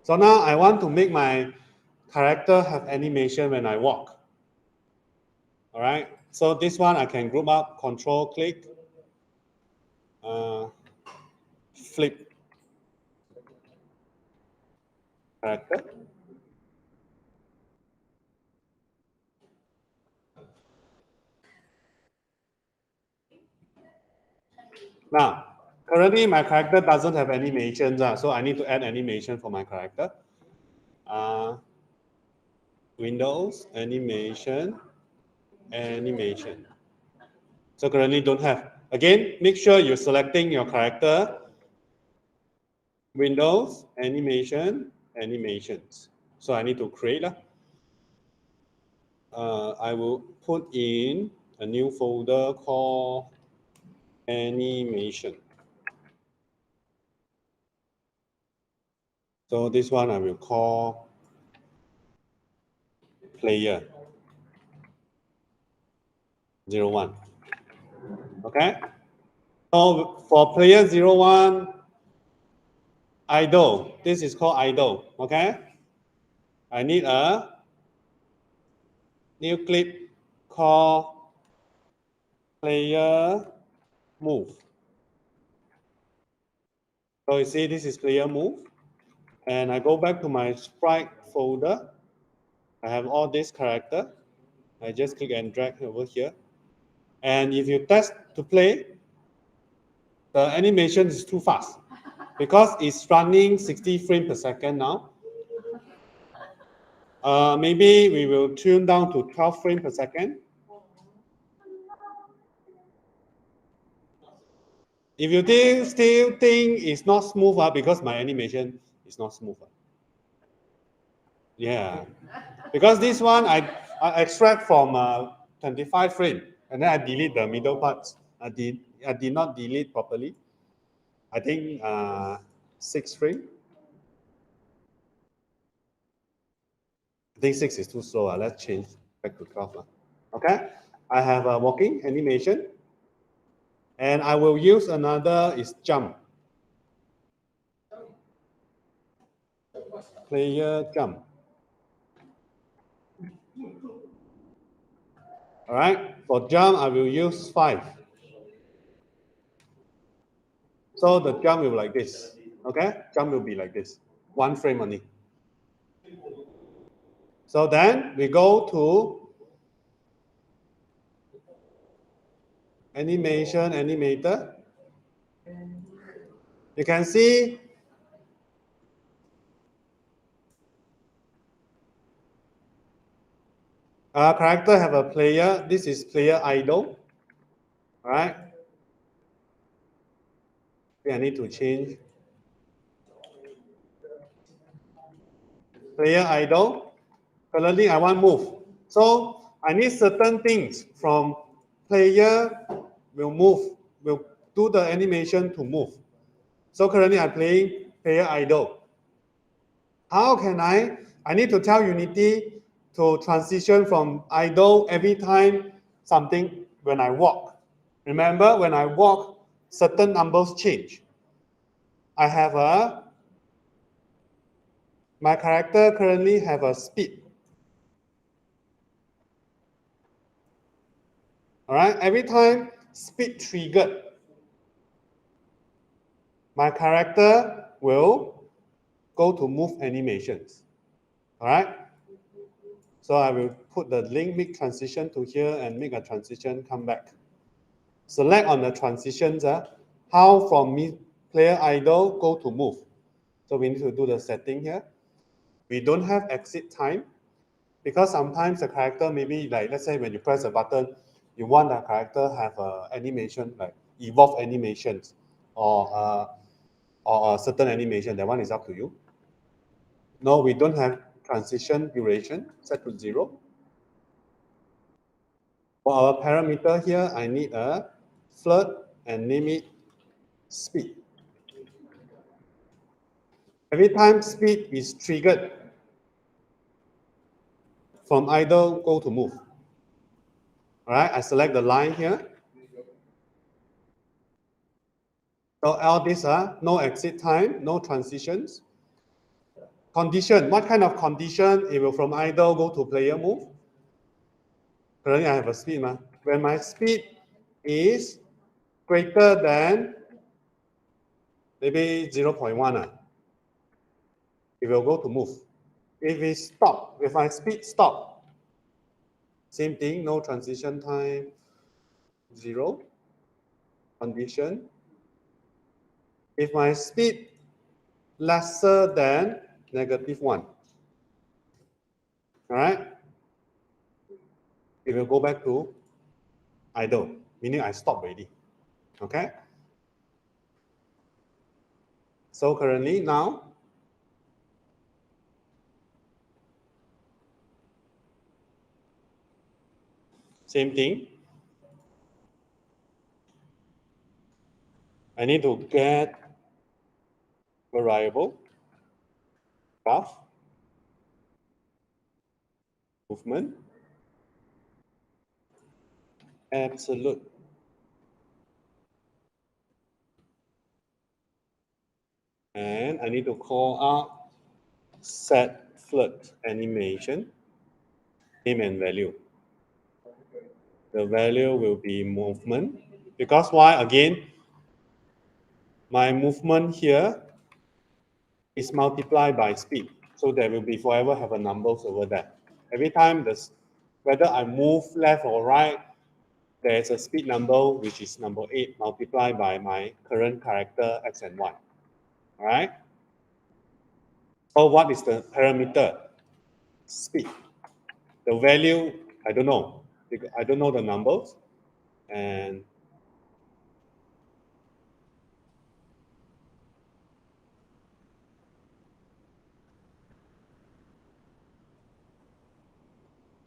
So now I want to make my character have animation when I walk. All right. So this one I can group up, control click, flip character. Now, currently my character doesn't have animations, so I need to add animation for my character. Windows, animation. So currently don't have. Again, make sure you're selecting your character, Windows, animations. So I need to create. I will put in a new folder called animation. So this one I will call player 01. Okay. So for player 01, idle. This is called idle. Okay. I need a new clip called player move. So you see this is player move. And I go back to my sprite folder. I have all this character. I just click and drag over here. And if you test to play, the animation is too fast because it's running 60 frames per second now. Maybe we will tune down to 12 frames per second. If you still think it's not smooth, because my animation is not smooth. Yeah, because this one I extract from 25 frame and then I delete the middle parts. I did not delete properly. I think 6 frame. I think 6 is too slow. Let's change back to 12. Okay, I have a walking animation. And I will use another is jump. Player jump. All right, for jump, I will use 5. So the jump will be like this. Okay, jump will be like this. 1 frame only. So then we go to animation, animator. You can see our character have a player. This is player idle. All right. I need to change player idle. Currently, I want move. So I need certain things from player will move, will do the animation to move. So currently I'm playing player idle. How can I need to tell Unity to transition from idle every time something when I walk. Remember, when I walk, certain numbers change. I have my character currently have a speed. All right, every time speed triggered, my character will go to move animations. All right. So I will put the link make transition to here and make a transition come back. Select on the transitions, how from player idle go to move. So we need to do the setting here. We don't have exit time because sometimes the character maybe like, let's say when you press a button, you want the character have a animation like evolve animations or a certain animation. That one is up to you. No, we don't have transition duration set to 0. For our parameter here, I need a float and name it speed. Every time speed is triggered, from idle go to move. All right, I select the line here. So all these are no exit time, no transitions. Condition, what kind of condition? It will from idle go to player move. Currently I have a speed. When my speed is greater than maybe 0.1, it will go to move. If it stop, if my speed stop, same thing, no transition time, 0 condition. If my speed lesser than -1, all right, it will go back to idle, meaning I stop already. Okay. So currently now, same thing. I need to get variable, path, movement, absolute. And I need to call out set float animation, name and value. The value will be movement. Because why? Again, my movement here is multiplied by speed. So there will be forever have a numbers over there. Every time this, whether I move left or right, there's a speed number which is number 8 multiplied by my current character x and y. All right. So what is the parameter? Speed. The value, I don't know. I don't know the numbers. And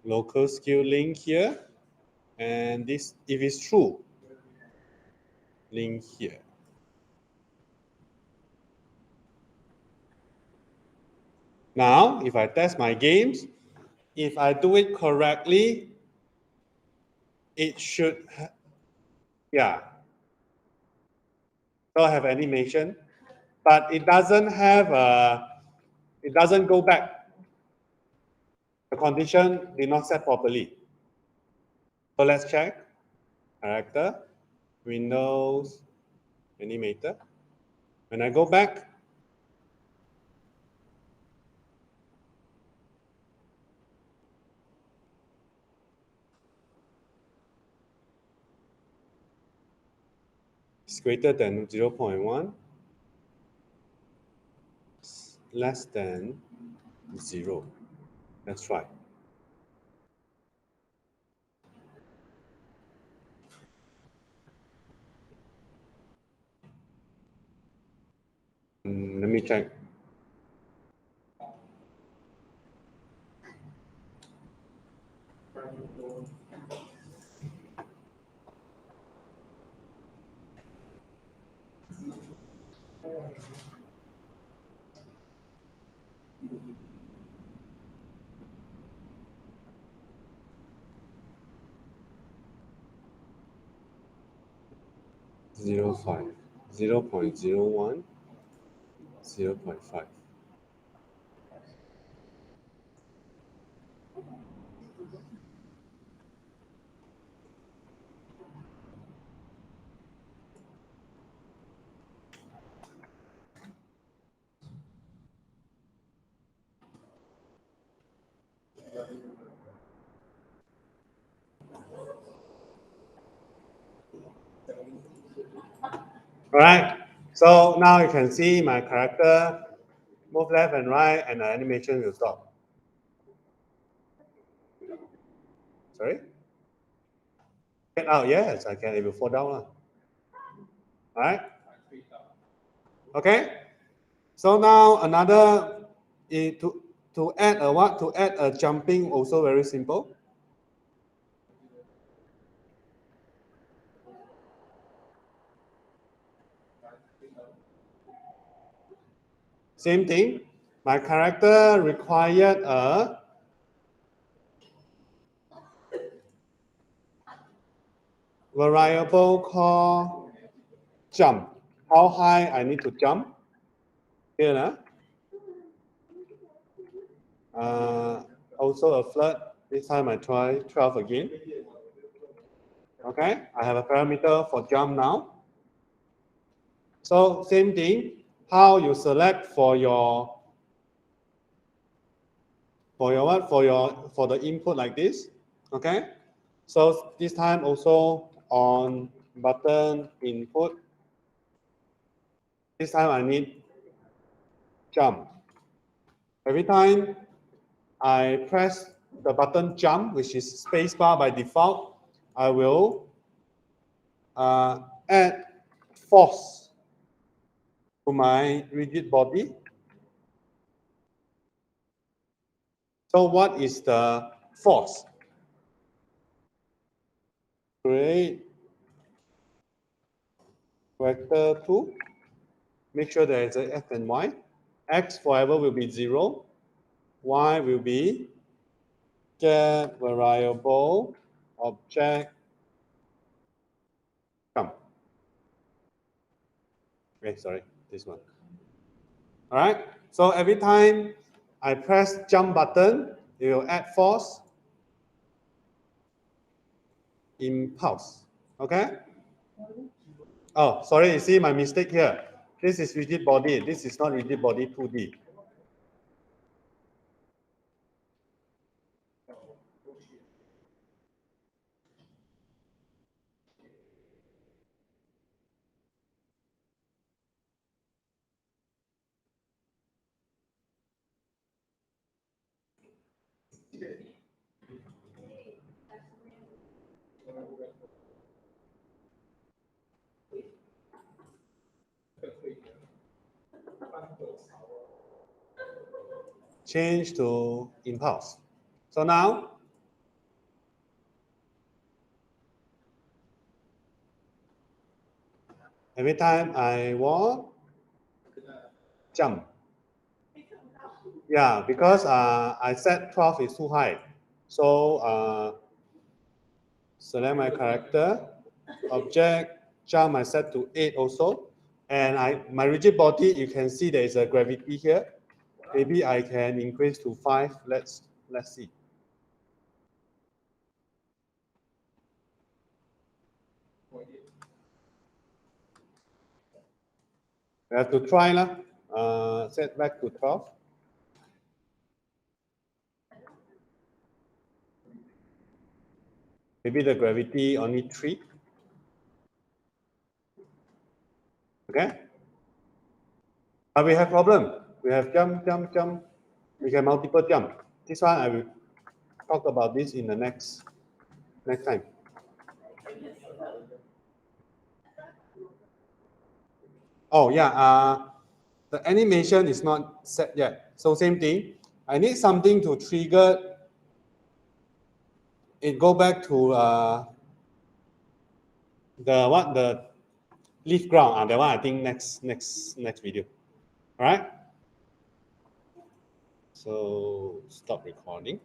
local skill link here. And this, if it's true, link here. Now, if I test my games, if I do it correctly, it should, yeah. So I have animation, but it doesn't have it doesn't go back. The condition did not set properly. So let's check. Character, Windows, Animator. When I go back, it's greater than 0.1, less than 0. That's right. Let me check. Zero 0.5, 0.01, 0.5. All right. So now you can see my character move left and right, and the animation will stop. Sorry? Get out, yes, I can. It will fall down. All right. Okay. So now another to add a what? To add a jumping also very simple. Same thing. My character required a variable called jump. How high I need to jump? Here, Also a flirt. This time I try 12 again. Okay, I have a parameter for jump now. So same thing, how you select for the input like this. Okay, so this time also on button input. This time I need jump. Every time I press the button jump, which is spacebar by default, I will add force to my rigid body. So what is the force? Create vector 2. Make sure there is a x and y. X forever will be 0. Y will be get variable object jump. Okay, sorry, this one. All right. So every time I press jump button, it will add force, impulse. Okay. Oh, sorry. You see my mistake here. This is rigid body. This is not rigid body 2D. Change to impulse. So now, every time I walk, jump. Yeah, because I set 12 is too high. So select my character, object, jump I set to 8 also. And my rigid body, you can see there is a gravity here. Maybe I can increase to 5. Let's see. We have to try lah. Set back to 12. Maybe the gravity only 3. Okay. But we have problem. We have jump, jump, jump. We can multiple jump. This one I will talk about this in the next time. Oh yeah, the animation is not set yet. So same thing. I need something to trigger it. Go back to the leaf ground. That one I think next video. All right. So stop recording.